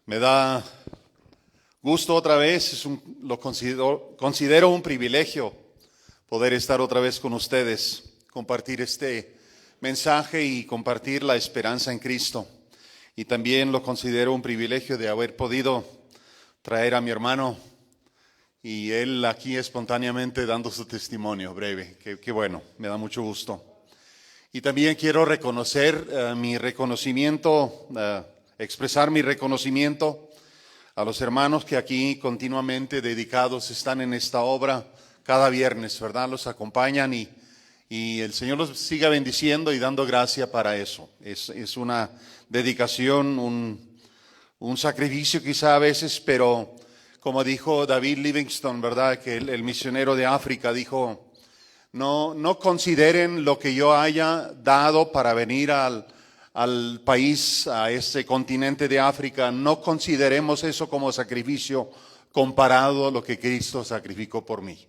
Me da gusto otra vez, lo considero un privilegio poder estar otra vez con ustedes, compartir este mensaje y compartir la esperanza en Cristo. Y también lo considero un privilegio de haber podido traer a mi hermano y él aquí espontáneamente dando su testimonio breve. Qué bueno, me da mucho gusto. Y también quiero reconocer expresar mi reconocimiento a los hermanos que aquí continuamente dedicados están en esta obra cada viernes, ¿verdad? Los acompañan y el Señor los siga bendiciendo y dando gracia para eso. Es una dedicación, un sacrificio quizá a veces, pero como dijo David Livingstone, ¿verdad? Que el misionero de África dijo, no consideren lo que yo haya dado para venir al país, a este continente de África, no consideremos eso como sacrificio comparado a lo que Cristo sacrificó por mí.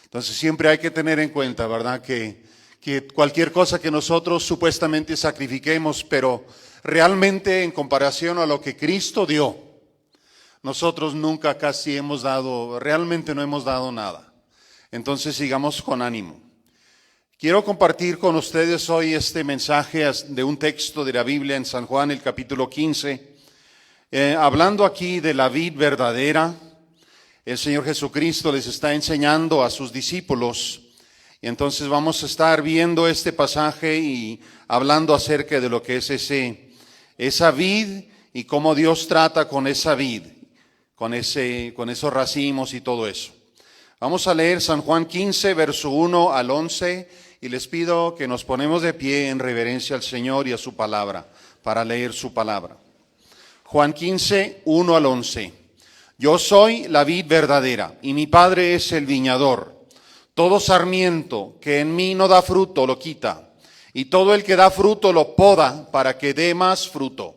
Entonces siempre hay que tener en cuenta, ¿verdad? Que cualquier cosa que nosotros supuestamente sacrifiquemos, pero realmente en comparación a lo que Cristo dio, nosotros nunca casi realmente no hemos dado nada. Entonces sigamos con ánimo. Quiero compartir con ustedes hoy este mensaje de un texto de la Biblia en San Juan, el capítulo 15, hablando aquí de la vid verdadera. El Señor Jesucristo les está enseñando a sus discípulos, y entonces vamos a estar viendo este pasaje y hablando acerca de lo que es esa vid y cómo Dios trata con esa vid, con esos racimos y todo eso. Vamos a leer San Juan 15, verso 1 al 11, y les pido que nos ponemos de pie en reverencia al Señor y a su palabra, para leer su palabra. Juan 15, 1 al 11. Yo soy la vid verdadera, y mi Padre es el viñador. Todo sarmiento que en mí no da fruto lo quita, y todo el que da fruto lo poda para que dé más fruto.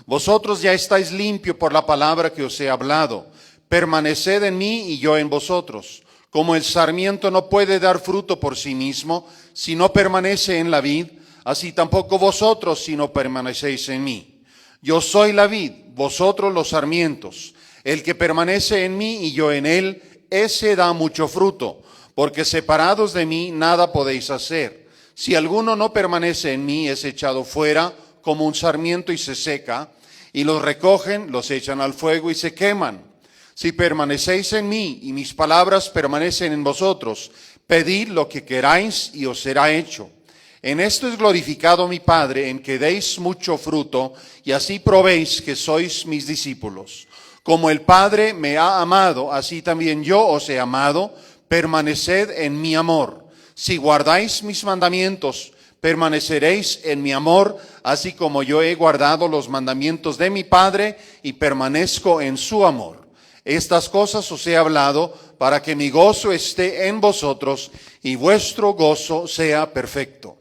Vosotros ya estáis limpios por la palabra que os he hablado. Permaneced en mí y yo en vosotros. Como el sarmiento no puede dar fruto por sí mismo, si no permanece en la vid, así tampoco vosotros si no permanecéis en mí. Yo soy la vid, vosotros los sarmientos. El que permanece en mí y yo en él, ese da mucho fruto, porque separados de mí nada podéis hacer. Si alguno no permanece en mí, es echado fuera como un sarmiento y se seca, y los recogen, los echan al fuego y se queman. Si permanecéis en mí y mis palabras permanecen en vosotros, pedid lo que queráis y os será hecho. En esto es glorificado mi Padre, en que deis mucho fruto y así probéis que sois mis discípulos. Como el Padre me ha amado, así también yo os he amado, permaneced en mi amor. Si guardáis mis mandamientos, permaneceréis en mi amor, así como yo he guardado los mandamientos de mi Padre y permanezco en su amor. Estas cosas os he hablado para que mi gozo esté en vosotros y vuestro gozo sea perfecto.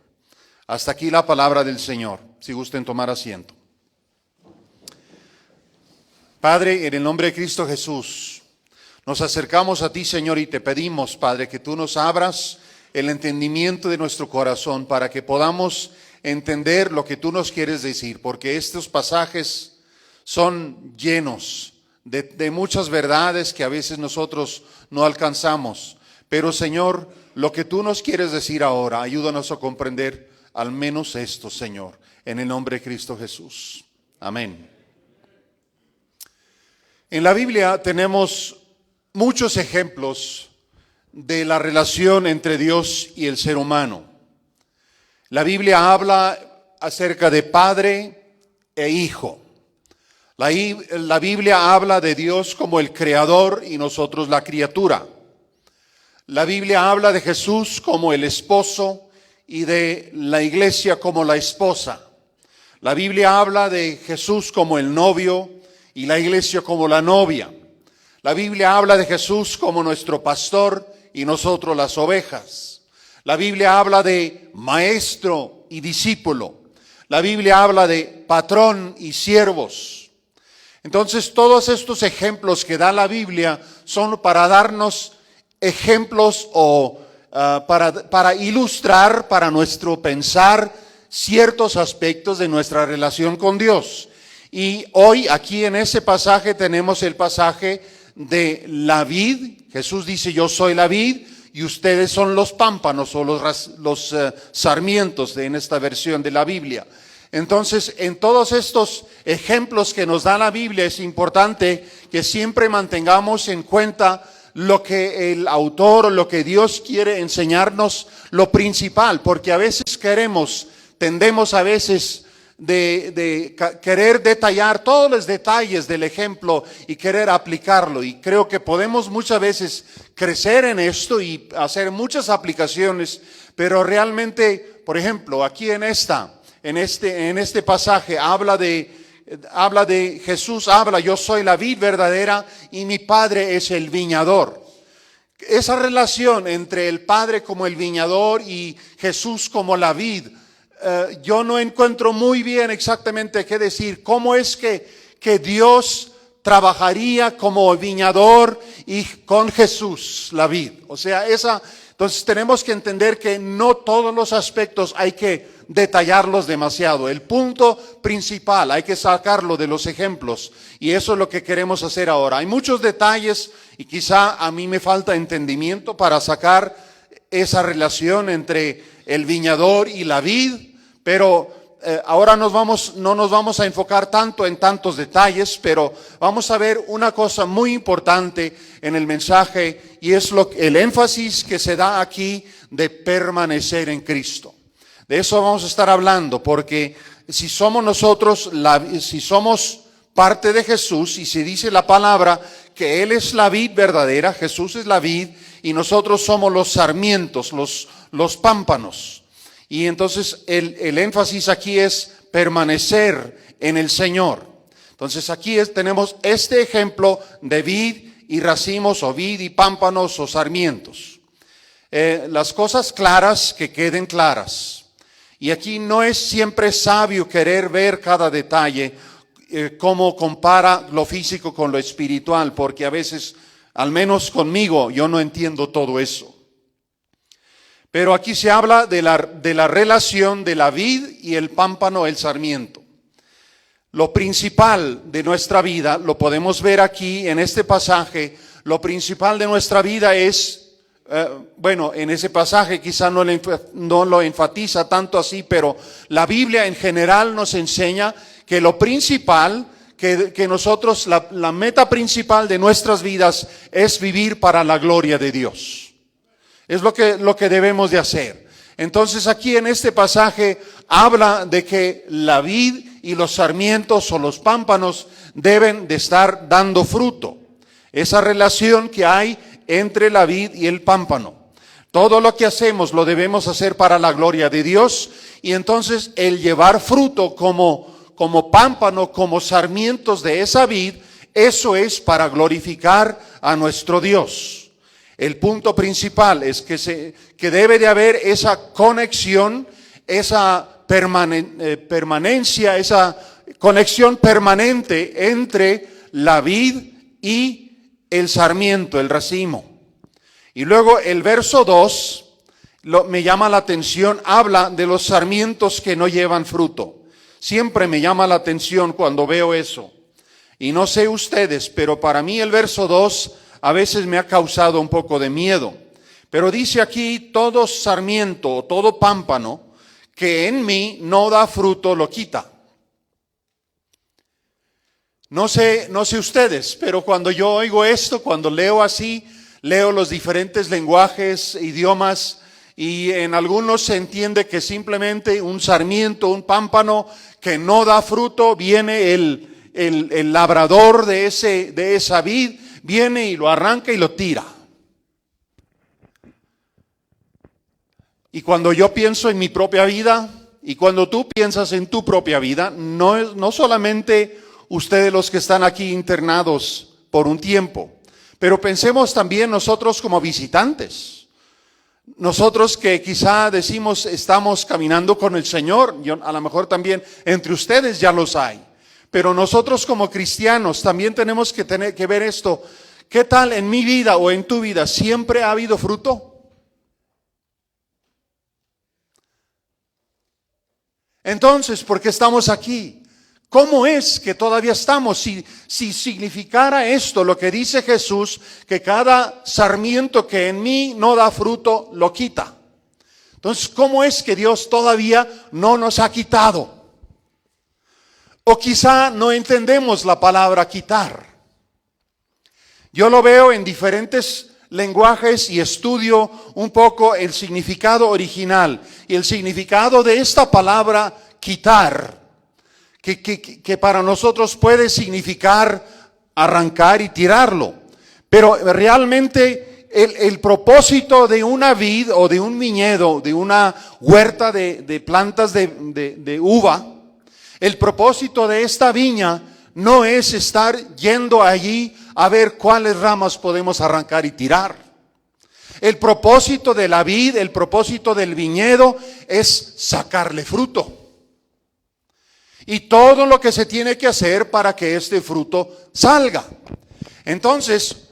Hasta aquí la palabra del Señor. Si gusten tomar asiento. Padre, en el nombre de Cristo Jesús, nos acercamos a ti, Señor, y te pedimos, Padre, que tú nos abras el entendimiento de nuestro corazón para que podamos entender lo que tú nos quieres decir, porque estos pasajes son llenos de muchas verdades que a veces nosotros no alcanzamos. Pero, Señor, lo que tú nos quieres decir ahora, ayúdanos a comprender al menos esto, Señor, en el nombre de Cristo Jesús. Amén. En la Biblia tenemos muchos ejemplos de la relación entre Dios y el ser humano. La Biblia habla acerca de padre e hijo. La Biblia habla de Dios como el creador y nosotros la criatura. La Biblia habla de Jesús como el esposo y de la iglesia como la esposa. La Biblia habla de Jesús como el novio y la iglesia como la novia. La Biblia habla de Jesús como nuestro pastor y nosotros las ovejas. La Biblia habla de maestro y discípulo. La Biblia habla de patrón y siervos. Entonces, todos estos ejemplos que da la Biblia son para darnos ejemplos o para ilustrar, para nuestro pensar, ciertos aspectos de nuestra relación con Dios. Y hoy aquí en ese pasaje tenemos el pasaje de la vid. Jesús dice, yo soy la vid y ustedes son los pámpanos o los sarmientos en esta versión de la Biblia. Entonces, en todos estos ejemplos que nos da la Biblia es importante que siempre mantengamos en cuenta lo que el autor o lo que Dios quiere enseñarnos, lo principal, porque a veces tendemos a veces de querer detallar todos los detalles del ejemplo y querer aplicarlo. Y creo que podemos muchas veces crecer en esto y hacer muchas aplicaciones, pero realmente, por ejemplo, aquí en este pasaje habla de Jesús, yo soy la vid verdadera y mi Padre es el viñador. Esa relación entre el Padre como el viñador y Jesús como la vid, yo no encuentro muy bien exactamente qué decir. ¿Cómo es que Dios trabajaría como viñador y con Jesús la vid? O sea, entonces tenemos que entender que no todos los aspectos hay que detallarlos demasiado. El punto principal hay que sacarlo de los ejemplos y eso es lo que queremos hacer ahora. Hay muchos detalles y quizá a mí me falta entendimiento para sacar esa relación entre el viñador y la vid, pero ahora no nos vamos a enfocar tanto en tantos detalles, pero vamos a ver una cosa muy importante en el mensaje y es el énfasis que se da aquí de permanecer en Cristo. De eso vamos a estar hablando, porque si somos nosotros, si somos parte de Jesús y se dice la palabra que Él es la vid verdadera, Jesús es la vid y nosotros somos los sarmientos, los pámpanos. Y entonces el énfasis aquí es permanecer en el Señor. Entonces aquí tenemos este ejemplo de vid y racimos o vid y pámpanos o sarmientos. Las cosas claras que queden claras. Y aquí no es siempre sabio querer ver cada detalle, cómo compara lo físico con lo espiritual, porque a veces, al menos conmigo, yo no entiendo todo eso. Pero aquí se habla de la relación de la vid y el pámpano, el sarmiento. Lo principal de nuestra vida, lo podemos ver aquí en este pasaje, lo principal de nuestra vida es, en ese pasaje quizá no lo enfatiza tanto así, pero la Biblia en general nos enseña que lo principal, que nosotros, la meta principal de nuestras vidas es vivir para la gloria de Dios. Es lo que debemos de hacer. Entonces aquí en este pasaje habla de que la vid y los sarmientos o los pámpanos deben de estar dando fruto. Esa relación que hay entre la vid y el pámpano. Todo lo que hacemos lo debemos hacer para la gloria de Dios y entonces el llevar fruto como pámpano, como sarmientos de esa vid, eso es para glorificar a nuestro Dios. El punto principal es que debe de haber esa conexión, esa permanencia, esa conexión permanente entre la vid y el sarmiento, el racimo. Y luego el verso 2 me llama la atención, habla de los sarmientos que no llevan fruto. Siempre me llama la atención cuando veo eso. Y no sé ustedes, pero para mí el verso 2 a veces me ha causado un poco de miedo. Pero dice aquí, todo sarmiento, todo pámpano que en mí no da fruto lo quita. No sé ustedes, pero cuando yo oigo esto, cuando leo así, leo los diferentes lenguajes, idiomas, y en algunos se entiende que simplemente un sarmiento, un pámpano que no da fruto, viene el labrador de esa vid, viene y lo arranca y lo tira. Y cuando yo pienso en mi propia vida, y cuando tú piensas en tu propia vida, no solamente ustedes los que están aquí internados por un tiempo, pero pensemos también nosotros como visitantes. Nosotros que quizá decimos estamos caminando con el Señor, a lo mejor también entre ustedes ya los hay. Pero nosotros como cristianos también tenemos que ver esto. ¿Qué tal en mi vida o en tu vida? ¿Siempre ha habido fruto? Entonces, ¿por qué estamos aquí? ¿Cómo es que todavía estamos? Si significara esto lo que dice Jesús, que cada sarmiento que en mí no da fruto, lo quita. Entonces, ¿cómo es que Dios todavía no nos ha quitado? O quizá no entendemos la palabra quitar. Yo lo veo en diferentes lenguajes y estudio un poco el significado original. Y el significado de esta palabra quitar, que para nosotros puede significar arrancar y tirarlo. Pero realmente el propósito de una vid o de un viñedo, de una huerta de plantas de uva, el propósito de esta viña no es estar yendo allí a ver cuáles ramas podemos arrancar y tirar. El propósito de la vid, el propósito del viñedo es sacarle fruto. Y todo lo que se tiene que hacer para que este fruto salga. Entonces,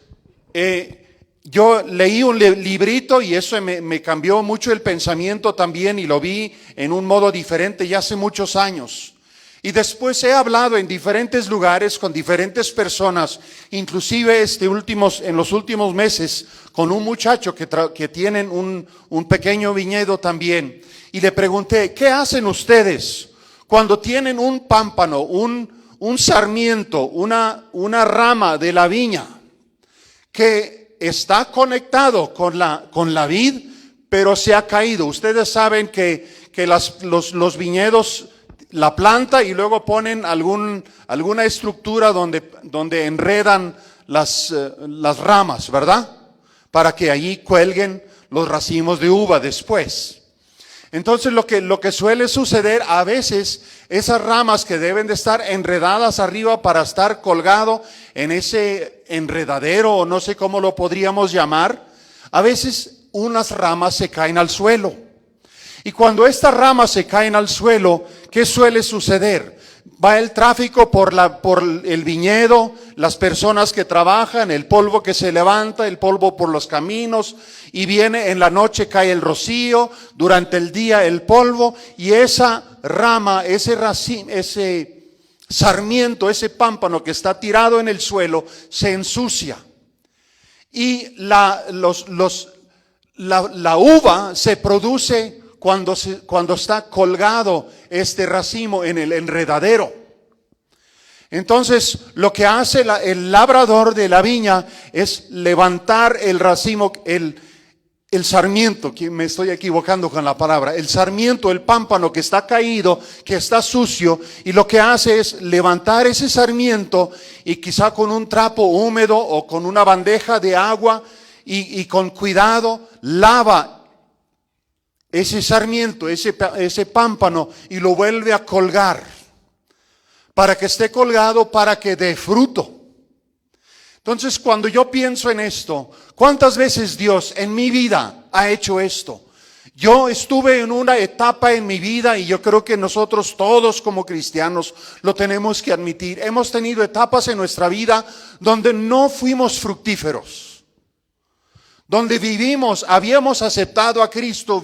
yo leí un librito y eso me cambió mucho el pensamiento también, y lo vi en un modo diferente ya hace muchos años. Y después he hablado en diferentes lugares con diferentes personas, inclusive en los últimos meses con un muchacho que tienen un pequeño viñedo también. Y le pregunté, ¿qué hacen ustedes cuando tienen un pámpano, un sarmiento, una rama de la viña que está conectado con la vid, pero se ha caído? Ustedes saben que los viñedos, la planta y luego ponen alguna estructura donde enredan las ramas, ¿verdad? Para que allí cuelguen los racimos de uva después. Entonces lo que suele suceder a veces, esas ramas que deben de estar enredadas arriba para estar colgado en ese enredadero, o no sé cómo lo podríamos llamar, a veces unas ramas se caen al suelo. Y cuando estas ramas se caen al suelo, ¿qué suele suceder? Va el tráfico por el viñedo, las personas que trabajan, el polvo que se levanta, el polvo por los caminos, y viene en la noche, cae el rocío, durante el día el polvo, y esa rama, ese sarmiento, ese pámpano que está tirado en el suelo, se ensucia. Y la uva se produce cuando está colgado este racimo en el enredadero. Entonces, lo que hace el labrador de la viña es levantar el racimo, el sarmiento, que me estoy equivocando con la palabra, el sarmiento, el pámpano que está caído, que está sucio, y lo que hace es levantar ese sarmiento y quizá con un trapo húmedo o con una bandeja de agua y con cuidado lava ese sarmiento, ese pámpano, y lo vuelve a colgar para que esté colgado, para que dé fruto. Entonces, cuando yo pienso en esto, ¿cuántas veces Dios en mi vida ha hecho esto? Yo estuve en una etapa en mi vida, y yo creo que nosotros todos como cristianos lo tenemos que admitir. Hemos tenido etapas en nuestra vida donde no fuimos fructíferos, donde vivimos, habíamos aceptado a Cristo,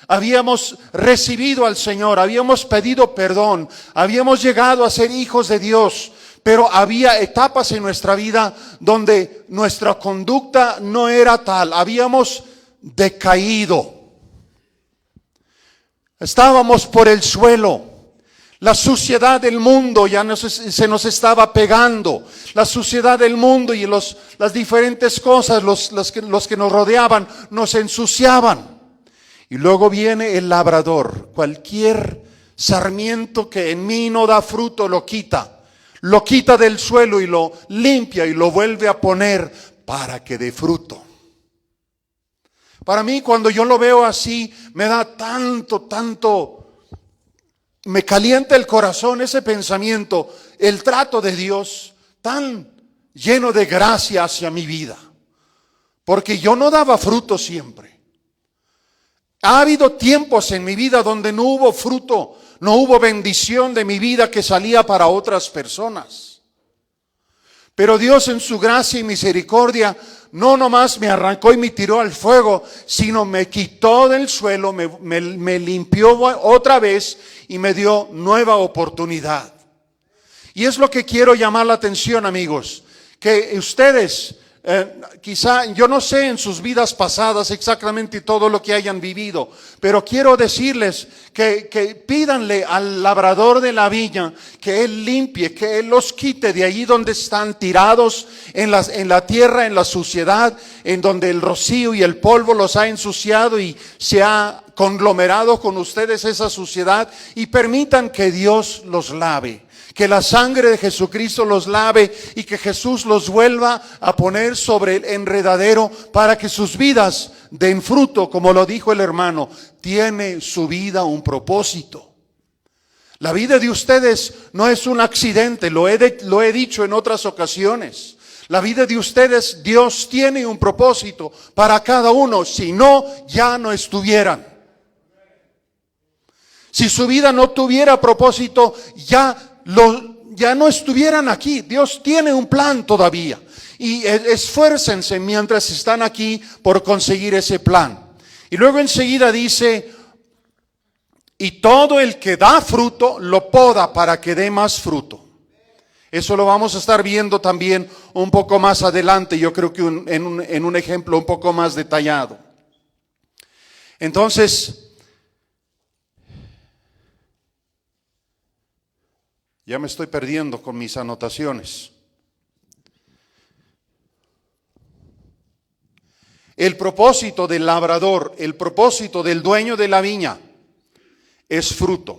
habíamos recibido al Señor, habíamos pedido perdón, habíamos llegado a ser hijos de Dios, pero había etapas en nuestra vida donde nuestra conducta no era tal, habíamos decaído, estábamos por el suelo. La suciedad del mundo ya se nos estaba pegando. La suciedad del mundo y las diferentes cosas, los que nos rodeaban, nos ensuciaban. Y luego viene el labrador. Cualquier sarmiento que en mí no da fruto lo quita del suelo y lo limpia y lo vuelve a poner para que dé fruto. Para mí, cuando yo lo veo así, me da tanto, me calienta el corazón ese pensamiento, el trato de Dios tan lleno de gracia hacia mi vida, porque yo no daba fruto siempre. Ha habido tiempos en mi vida donde no hubo fruto, no hubo bendición de mi vida que salía para otras personas. Pero Dios en su gracia y misericordia no nomás me arrancó y me tiró al fuego, sino me quitó del suelo, me limpió otra vez y me dio nueva oportunidad. Y es lo que quiero llamar la atención, amigos, que ustedes, quizá, yo no sé en sus vidas pasadas exactamente todo lo que hayan vivido, pero quiero decirles que pídanle al labrador de la viña que Él limpie, que Él los quite de allí donde están tirados en la tierra, en la suciedad, en donde el rocío y el polvo los ha ensuciado y se ha conglomerado con ustedes esa suciedad, y permitan que Dios los lave. Que la sangre de Jesucristo los lave y que Jesús los vuelva a poner sobre el enredadero para que sus vidas den fruto, como lo dijo el hermano. Tiene su vida un propósito. La vida de ustedes no es un accidente, lo he dicho en otras ocasiones. La vida de ustedes, Dios tiene un propósito para cada uno, si no, ya no estuvieran. Si su vida no tuviera propósito, ya no estuvieran aquí. Dios tiene un plan todavía. Y esfuércense mientras están aquí por conseguir ese plan. Y luego enseguida dice, y todo el que da fruto lo poda para que dé más fruto. Eso lo vamos a estar viendo también un poco más adelante, yo creo que en un ejemplo un poco más detallado. Entonces, ya me estoy perdiendo con mis anotaciones. El propósito del labrador, el propósito del dueño de la viña es fruto.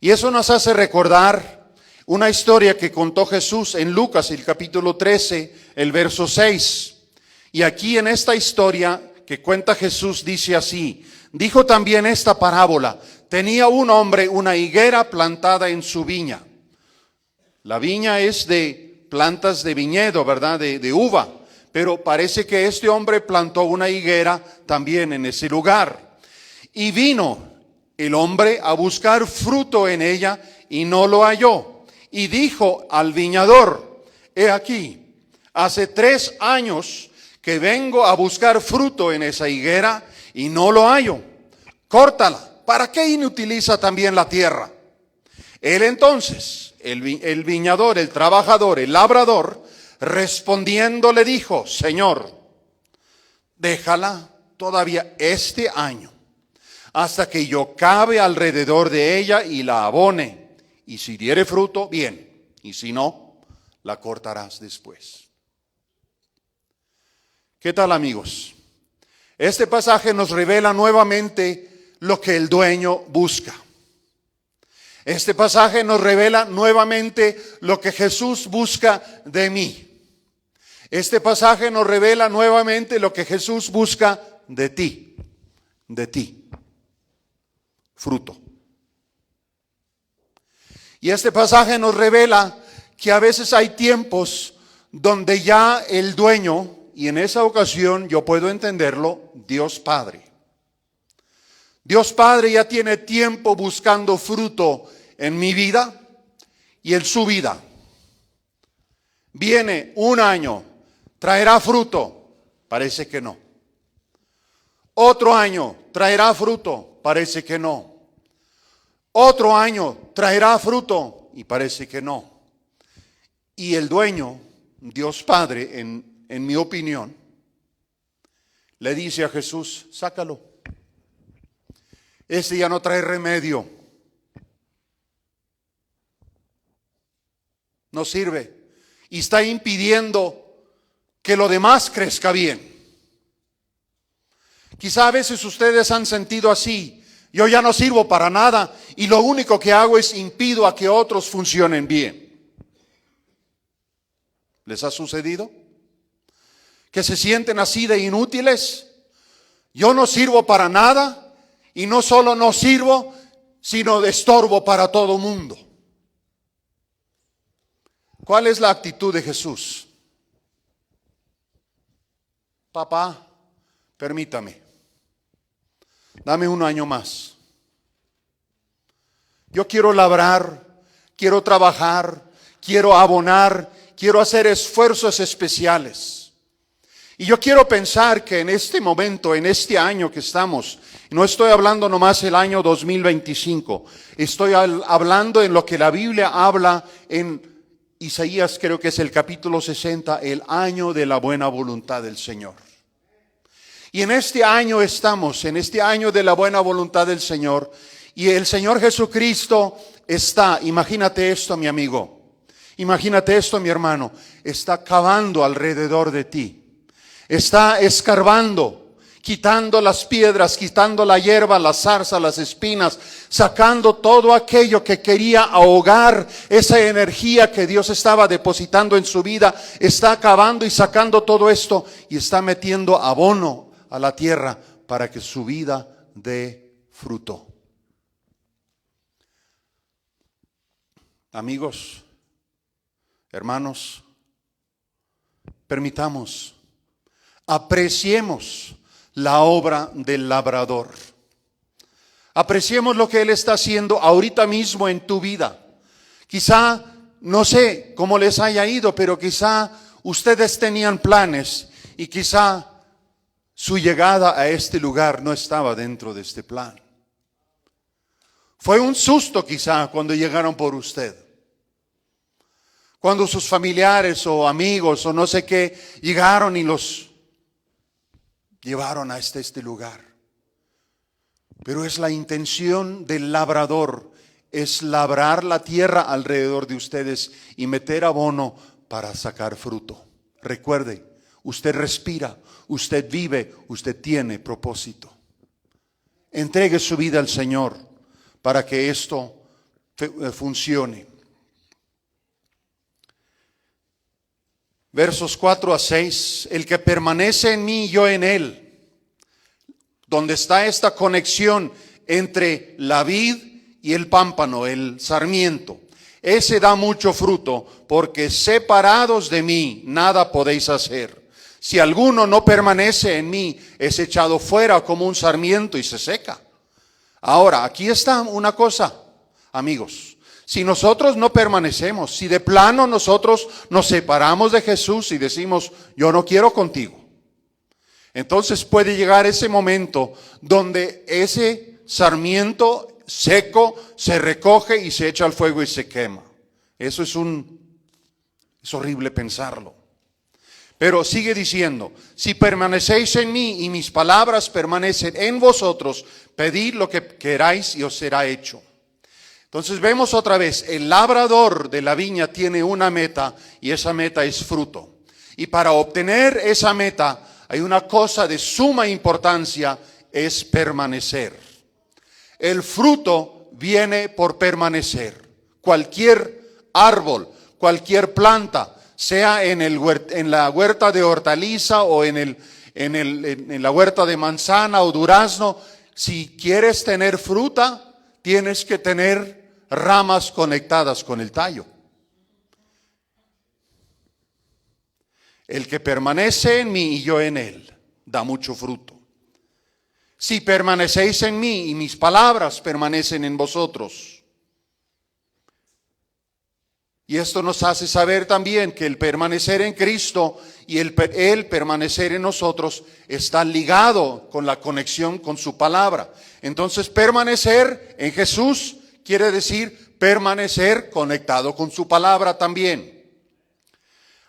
Y eso nos hace recordar una historia que contó Jesús en Lucas, el capítulo 13, el verso 6. Y aquí en esta historia que cuenta Jesús dice así: dijo también esta parábola. Tenía un hombre una higuera plantada en su viña. La viña es de plantas de viñedo, ¿verdad? De uva. Pero parece que este hombre plantó una higuera también en ese lugar. Y vino el hombre a buscar fruto en ella y no lo halló. Y dijo al viñador: he aquí, hace 3 años que vengo a buscar fruto en esa higuera y no lo hallo. Córtala. ¿Para qué inutiliza también la tierra? Él entonces, el viñador, el trabajador, el labrador, respondiendo le dijo: Señor, déjala todavía este año, hasta que yo cabe alrededor de ella y la abone. Y si diere fruto, bien, y si no, la cortarás después. ¿Qué tal, amigos? Este pasaje nos revela nuevamente lo que el dueño busca. Este pasaje nos revela nuevamente lo que Jesús busca de mí. Este pasaje nos revela nuevamente lo que Jesús busca de ti. De ti. Fruto. Y este pasaje nos revela que a veces hay tiempos donde ya el dueño, y en esa ocasión yo puedo entenderlo, Dios Padre. Dios Padre ya tiene tiempo buscando fruto en mi vida y en su vida. Viene un año, ¿traerá fruto? Parece que no. Otro año, ¿traerá fruto? Parece que no. Otro año, ¿traerá fruto? Y parece que no. Y el dueño, Dios Padre, en mi opinión, le dice a Jesús: sácalo. Ese ya no trae remedio. No sirve. Y está impidiendo que lo demás crezca bien. Quizá a veces ustedes han sentido así: yo ya no sirvo para nada y lo único que hago es impido a que otros funcionen bien. ¿Les ha sucedido? Que se sienten así de inútiles. Yo no sirvo para nada. Y no solo no sirvo, sino de estorbo para todo mundo. ¿Cuál es la actitud de Jesús? Papá, permítame. Dame un año más. Yo quiero labrar, quiero trabajar, quiero abonar, quiero hacer esfuerzos especiales. Y yo quiero pensar que en este momento, en este año que estamos, No estoy hablando nomás el año 2025. Estoy hablando en lo que la Biblia habla en Isaías, creo que es el capítulo 60, el año de la buena voluntad del Señor. Y en este año estamos, en este año de la buena voluntad del Señor. Y el Señor Jesucristo está, imagínate esto, mi amigo. Imagínate esto, mi hermano. Está cavando alrededor de ti. Está escarbando, quitando las piedras, quitando la hierba, la zarza, las espinas, sacando todo aquello que quería ahogar esa energía que Dios estaba depositando en su vida. Está cavando y sacando todo esto y está metiendo abono a la tierra para que su vida dé fruto. Amigos, hermanos, permitamos, apreciemos la obra del labrador. Apreciemos lo que Él está haciendo ahorita mismo en tu vida. Quizá, no sé cómo les haya ido, pero quizá ustedes tenían planes y quizá su llegada a este lugar no estaba dentro de este plan. Fue un susto quizá cuando llegaron por usted. Cuando sus familiares o amigos o no sé qué llegaron y los llevaron a este lugar. Pero es la intención del labrador, es labrar la tierra alrededor de ustedes y meter abono para sacar fruto. Recuerde, usted respira, usted vive, usted tiene propósito. Entregue su vida al Señor para que esto funcione. Versos 4 a 6, el que permanece en mí y yo en él. Donde está esta conexión entre la vid y el pámpano, el sarmiento. Ese da mucho fruto, porque separados de mí nada podéis hacer. Si alguno no permanece en mí, es echado fuera como un sarmiento y se seca. Ahora, aquí está una cosa, amigos. Si nosotros no permanecemos, si de plano nosotros nos separamos de Jesús y decimos, yo no quiero contigo, entonces puede llegar ese momento donde ese sarmiento seco se recoge y se echa al fuego y se quema. Eso es horrible pensarlo. Pero sigue diciendo, si permanecéis en mí y mis palabras permanecen en vosotros, pedid lo que queráis y os será hecho. Entonces vemos otra vez, el labrador de la viña tiene una meta y esa meta es fruto. Y para obtener esa meta hay una cosa de suma importancia, es permanecer. El fruto viene por permanecer. Cualquier árbol, cualquier planta, sea en la huerta de hortaliza o en la huerta de manzana o durazno, si quieres tener fruta, tienes que tener ramas conectadas con el tallo. El que permanece en mí y yo en él, da mucho fruto. Si permanecéis en mí y mis palabras permanecen en vosotros. Y esto nos hace saber también que el permanecer en Cristo y el permanecer en nosotros está ligado con la conexión con su palabra. Entonces, permanecer en Jesús quiere decir permanecer conectado con su palabra también.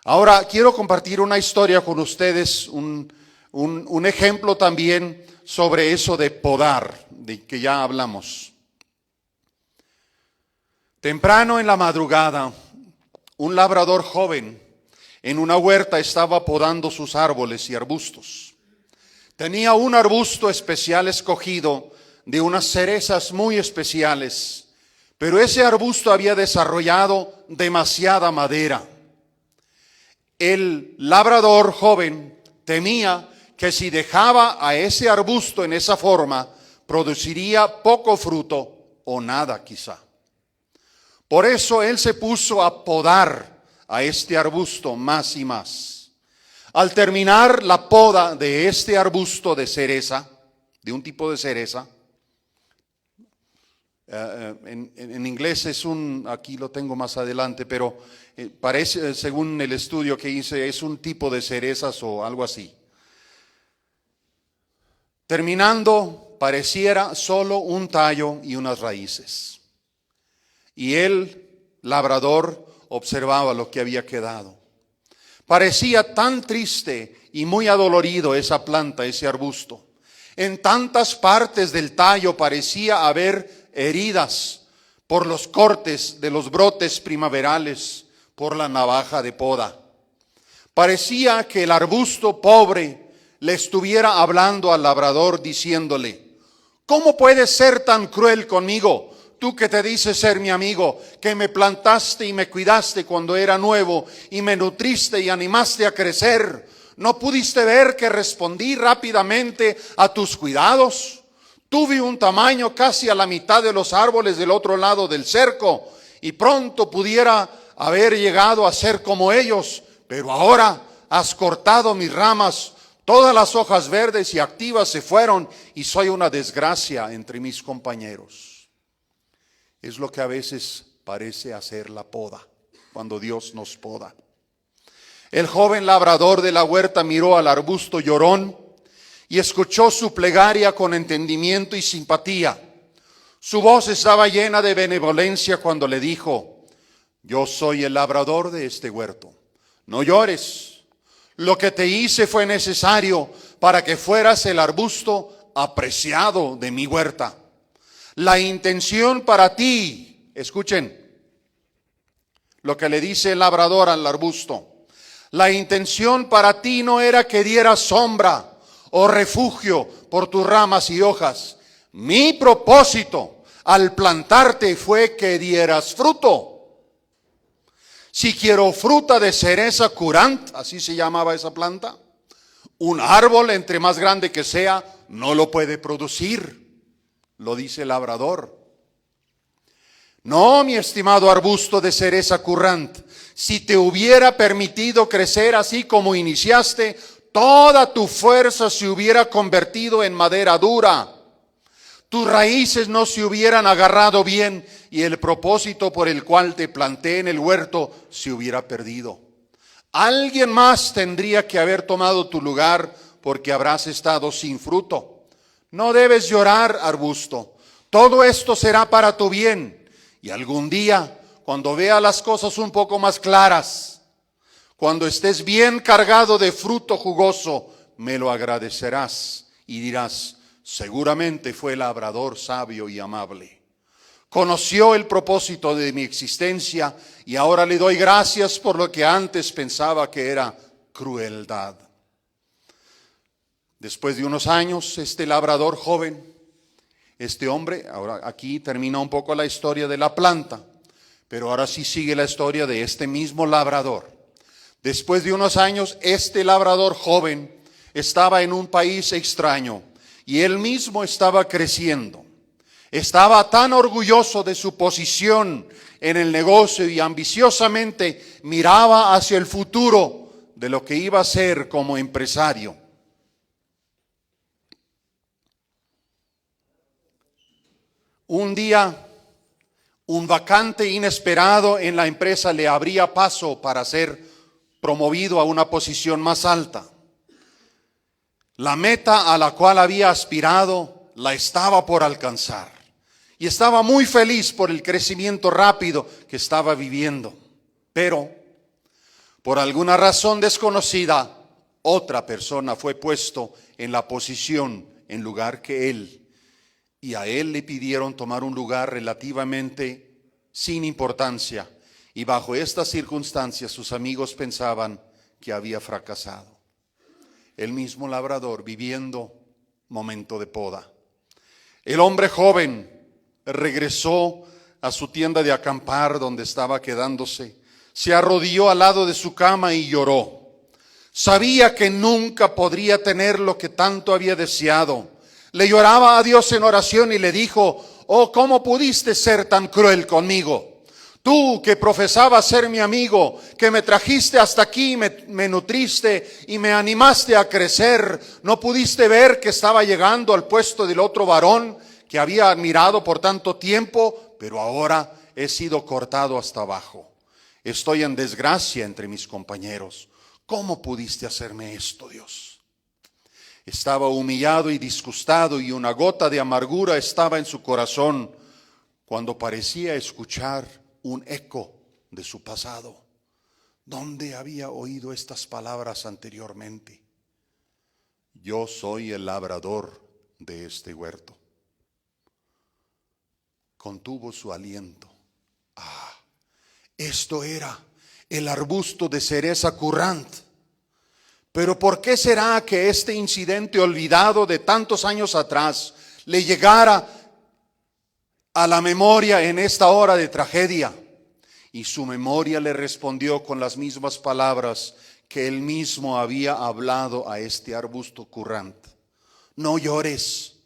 Ahora quiero compartir una historia con ustedes, un ejemplo también sobre eso de podar, de que ya hablamos. Temprano en la madrugada, un labrador joven en una huerta estaba podando sus árboles y arbustos. Tenía un arbusto especial escogido de unas cerezas muy especiales, pero ese arbusto había desarrollado demasiada madera. El labrador joven temía que si dejaba a ese arbusto en esa forma, produciría poco fruto o nada quizá. Por eso él se puso a podar a este arbusto más y más. Al terminar la poda de este arbusto de cereza, de un tipo de cereza, en inglés es aquí lo tengo más adelante, pero parece, según el estudio que hice, es un tipo de cerezas o algo así. Terminando pareciera solo un tallo y unas raíces. Y el labrador observaba lo que había quedado. Parecía tan triste y muy adolorido esa planta, ese arbusto. En tantas partes del tallo parecía haber heridas por los cortes de los brotes primaverales, por la navaja de poda. Parecía que el arbusto pobre le estuviera hablando al labrador diciéndole: ¿cómo puedes ser tan cruel conmigo? Tú que te dices ser mi amigo, que me plantaste y me cuidaste cuando era nuevo y me nutriste y animaste a crecer. ¿No pudiste ver que respondí rápidamente a tus cuidados? Tuve un tamaño casi a la mitad de los árboles del otro lado del cerco y pronto pudiera haber llegado a ser como ellos, pero ahora has cortado mis ramas, todas las hojas verdes y activas se fueron y soy una desgracia entre mis compañeros. Es lo que a veces parece hacer la poda, cuando Dios nos poda. El joven labrador de la huerta miró al arbusto llorón y escuchó su plegaria con entendimiento y simpatía. Su voz estaba llena de benevolencia cuando le dijo: yo soy el labrador de este huerto, no llores. Lo que te hice fue necesario para que fueras el arbusto apreciado de mi huerta. La intención para ti, escuchen lo que le dice el labrador al arbusto. La intención para ti no era que dieras sombra o refugio por tus ramas y hojas. Mi propósito al plantarte fue que dieras fruto. Si quiero fruta de cereza curant, así se llamaba esa planta, un árbol entre más grande que sea no lo puede producir. Lo dice el labrador. No, mi estimado arbusto de cereza currant, si te hubiera permitido crecer así como iniciaste, toda tu fuerza se hubiera convertido en madera dura. Tus raíces no se hubieran agarrado bien y el propósito por el cual te planté en el huerto se hubiera perdido. Alguien más tendría que haber tomado tu lugar porque habrás estado sin fruto. No debes llorar, arbusto. Todo esto será para tu bien. Y algún día, cuando veas las cosas un poco más claras, cuando estés bien cargado de fruto jugoso, me lo agradecerás y dirás: seguramente fue labrador sabio y amable. Conoció el propósito de mi existencia y ahora le doy gracias por lo que antes pensaba que era crueldad. Después de unos años, este labrador joven, este hombre, ahora aquí termina un poco la historia de la planta, pero ahora sí sigue la historia de este mismo labrador. Después de unos años, este labrador joven estaba en un país extraño y él mismo estaba creciendo. Estaba tan orgulloso de su posición en el negocio y ambiciosamente miraba hacia el futuro de lo que iba a ser como empresario. Un día, un vacante inesperado en la empresa le abría paso para ser promovido a una posición más alta. La meta a la cual había aspirado la estaba por alcanzar y estaba muy feliz por el crecimiento rápido que estaba viviendo. Pero, por alguna razón desconocida, otra persona fue puesto en la posición en lugar que él. Y a él le pidieron tomar un lugar relativamente sin importancia. Y bajo estas circunstancias sus amigos pensaban que había fracasado. El mismo labrador viviendo momento de poda. El hombre joven regresó a su tienda de acampar donde estaba quedándose. Se arrodilló al lado de su cama y lloró. Sabía que nunca podría tener lo que tanto había deseado. Le lloraba a Dios en oración y le dijo: oh, ¿cómo pudiste ser tan cruel conmigo? Tú que profesabas ser mi amigo, que me trajiste hasta aquí, me nutriste y me animaste a crecer, ¿no pudiste ver que estaba llegando al puesto del otro varón que había admirado por tanto tiempo? Pero ahora he sido cortado hasta abajo. Estoy en desgracia entre mis compañeros. ¿Cómo pudiste hacerme esto, Dios? Estaba humillado y disgustado, y una gota de amargura estaba en su corazón cuando parecía escuchar un eco de su pasado. ¿Dónde había oído estas palabras anteriormente? Yo soy el labrador de este huerto. Contuvo su aliento. Esto era el arbusto de cereza currant. Pero ¿por qué será que este incidente olvidado de tantos años atrás le llegara a la memoria en esta hora de tragedia? Y su memoria le respondió con las mismas palabras que él mismo había hablado a este arbusto currant. No llores.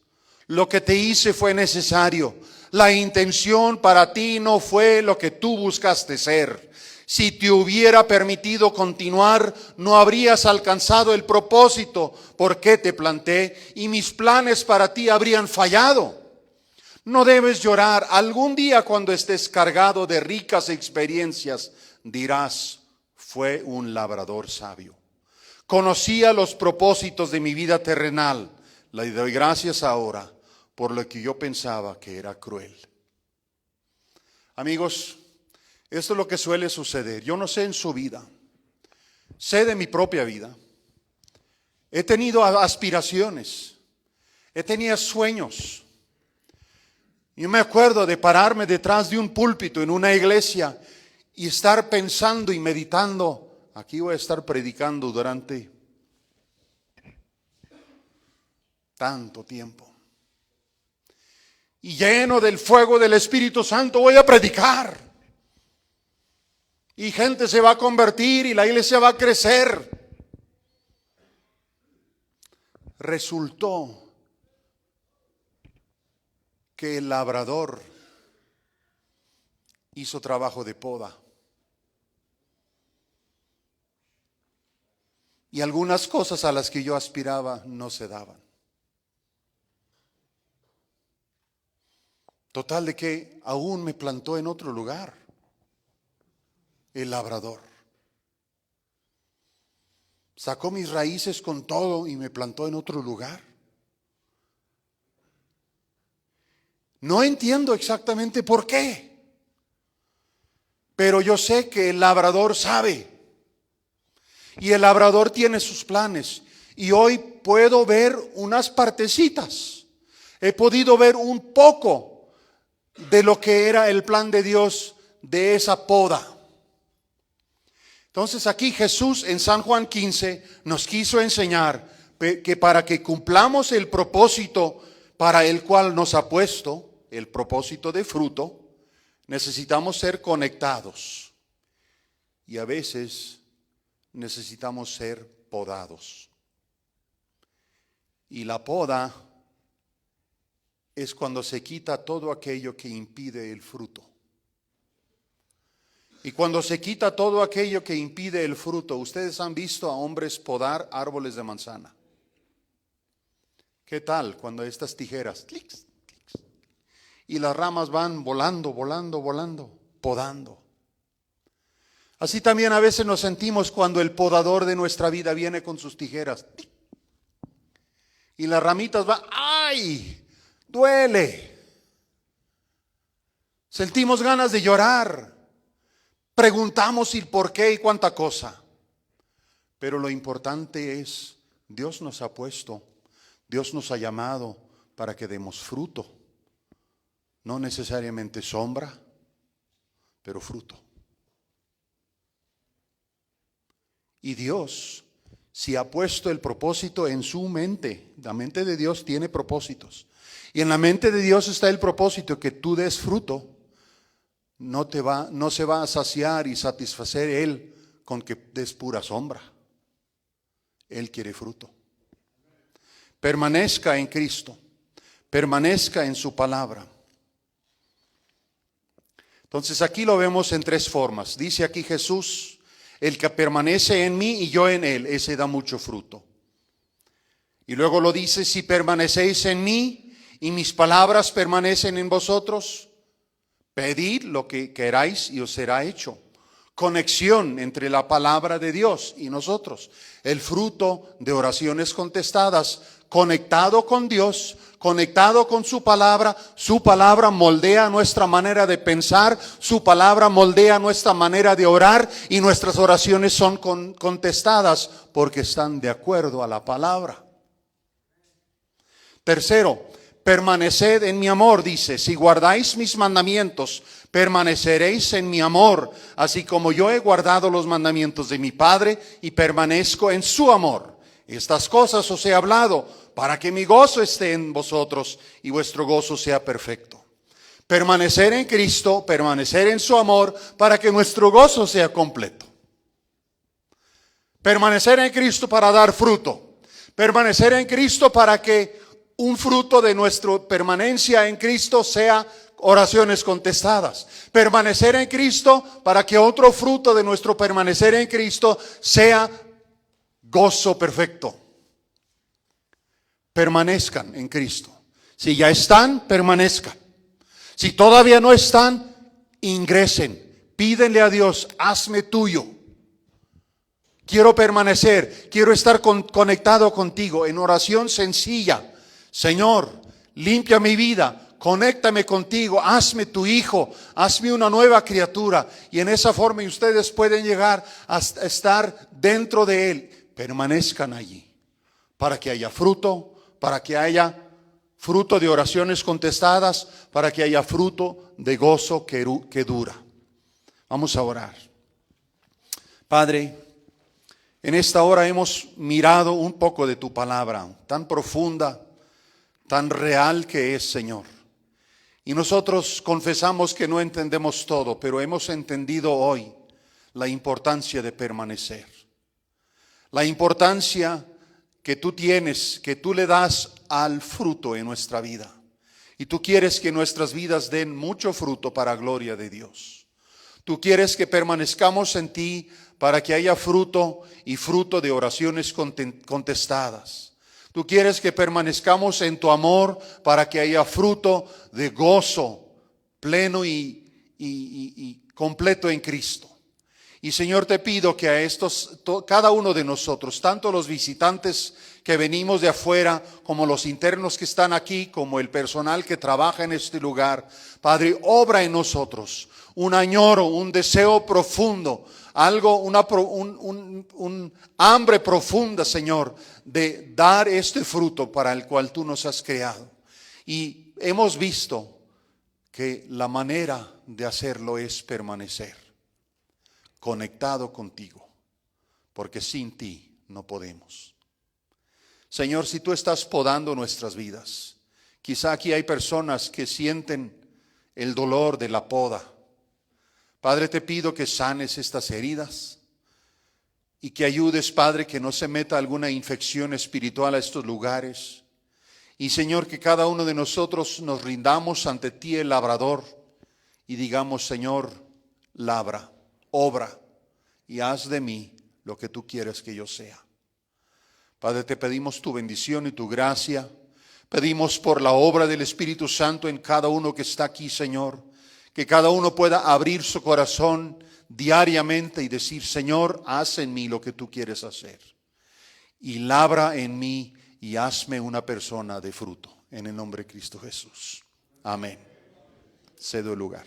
Lo que te hice fue necesario. La intención para ti no fue lo que tú buscaste ser. Si te hubiera permitido continuar, no habrías alcanzado el propósito por qué te planté, y mis planes para ti habrían fallado. No debes llorar. Algún día, cuando estés cargado de ricas experiencias, dirás: fue un labrador sabio. Conocía los propósitos de mi vida terrenal. Le doy gracias ahora por lo que yo pensaba que era cruel. Amigos, esto es lo que suele suceder. Yo no sé en su vida, sé de mi propia vida. He tenido aspiraciones, he tenido sueños. Yo me acuerdo de pararme detrás de un púlpito en una iglesia y estar pensando y meditando: aquí voy a estar predicando durante tanto tiempo. Y lleno del fuego del Espíritu Santo voy a predicar. Y gente se va a convertir y la iglesia va a crecer. Resultó que el labrador hizo trabajo de poda. Y algunas cosas a las que yo aspiraba no se daban. Total de que aún me plantó en otro lugar el labrador. Sacó mis raíces con todo y me plantó en otro lugar. No entiendo exactamente por qué, pero yo sé que el labrador sabe. Y el labrador tiene sus planes. Y hoy puedo ver unas partecitas. He podido ver un poco de lo que era el plan de Dios de esa poda. Entonces aquí Jesús en San Juan 15 nos quiso enseñar que para que cumplamos el propósito para el cual nos ha puesto, el propósito de fruto, necesitamos ser conectados. Y a veces necesitamos ser podados. Y la poda es cuando se quita todo aquello que impide el fruto. Y cuando se quita todo aquello que impide el fruto, ustedes han visto a hombres podar árboles de manzana. ¿Qué tal cuando estas tijeras, clics, clics, y las ramas van volando, volando, volando, podando? Así también a veces nos sentimos cuando el podador de nuestra vida viene con sus tijeras. Y las ramitas van, ¡ay! Duele. Sentimos ganas de llorar. Preguntamos el por qué y cuánta cosa. Pero lo importante es, Dios nos ha puesto, Dios nos ha llamado para que demos fruto. No necesariamente sombra, pero fruto. Y Dios, si ha puesto el propósito en su mente, la mente de Dios tiene propósitos. Y en la mente de Dios está el propósito que tú des fruto. No se va a saciar y satisfacer Él con que des pura sombra. Él quiere fruto. Permanezca en Cristo. Permanezca en su palabra. Entonces aquí lo vemos en tres formas. Dice aquí Jesús: el que permanece en mí y yo en él, ese da mucho fruto. Y luego lo dice: si permanecéis en mí y mis palabras permanecen en vosotros, pedid lo que queráis y os será hecho. conexión entre la palabra de Dios y nosotros. El fruto de oraciones contestadas, conectado con Dios, conectado con su palabra. Su palabra moldea nuestra manera de pensar, su palabra moldea nuestra manera de orar, y nuestras oraciones son contestadas porque están de acuerdo a la palabra. Tercero, permaneced en mi amor, dice: si guardáis mis mandamientos, permaneceréis en mi amor, así como yo he guardado los mandamientos de mi Padre y permanezco en su amor. Estas cosas os he hablado para que mi gozo esté en vosotros y vuestro gozo sea perfecto. Permanecer en Cristo, permanecer en su amor, para que nuestro gozo sea completo. Permanecer en Cristo para dar fruto. Permanecer en Cristo para que un fruto de nuestra permanencia en Cristo sea oraciones contestadas. Permanecer en Cristo para que otro fruto de nuestro permanecer en Cristo sea gozo perfecto. Permanezcan en Cristo. Si ya están, permanezcan. Si todavía no están, ingresen. Pídenle a Dios: hazme tuyo. Quiero permanecer, quiero estar conectado contigo en oración sencilla. Señor, limpia mi vida, conéctame contigo, hazme tu hijo, hazme una nueva criatura. Y en esa forma ustedes pueden llegar a estar dentro de Él. Permanezcan allí para que haya fruto, para que haya fruto de oraciones contestadas, para que haya fruto de gozo que dura. Vamos a orar. Padre, en esta hora hemos mirado un poco de tu palabra, tan profunda, tan real que es, Señor. Y nosotros confesamos que no entendemos todo, pero hemos entendido hoy la importancia de permanecer. La importancia que tú tienes, que tú le das al fruto en nuestra vida. Y tú quieres que nuestras vidas den mucho fruto para gloria de Dios. Tú quieres que permanezcamos en ti para que haya fruto y fruto de oraciones contestadas. Tú quieres que permanezcamos en tu amor para que haya fruto de gozo pleno y completo en Cristo. Y Señor, te pido que a cada uno de nosotros, tanto los visitantes que venimos de afuera, como los internos que están aquí, como el personal que trabaja en este lugar, Padre, obra en nosotros un añoro, un deseo profundo, un hambre profunda, Señor, de dar este fruto para el cual tú nos has creado. Y hemos visto que la manera de hacerlo es permanecer conectado contigo, porque sin ti no podemos. Señor, si tú estás podando nuestras vidas, quizá aquí hay personas que sienten el dolor de la poda. Padre, te pido que sanes estas heridas y que ayudes, Padre, que no se meta alguna infección espiritual a estos lugares. Y Señor, que cada uno de nosotros nos rindamos ante ti, el labrador, y digamos: Señor, labra, obra y haz de mí lo que tú quieres que yo sea. Padre, te pedimos tu bendición y tu gracia. Pedimos por la obra del Espíritu Santo en cada uno que está aquí, Señor. Que cada uno pueda abrir su corazón diariamente y decir: Señor, haz en mí lo que tú quieres hacer. Y labra en mí y hazme una persona de fruto. En el nombre de Cristo Jesús. Amén. Cedo el lugar.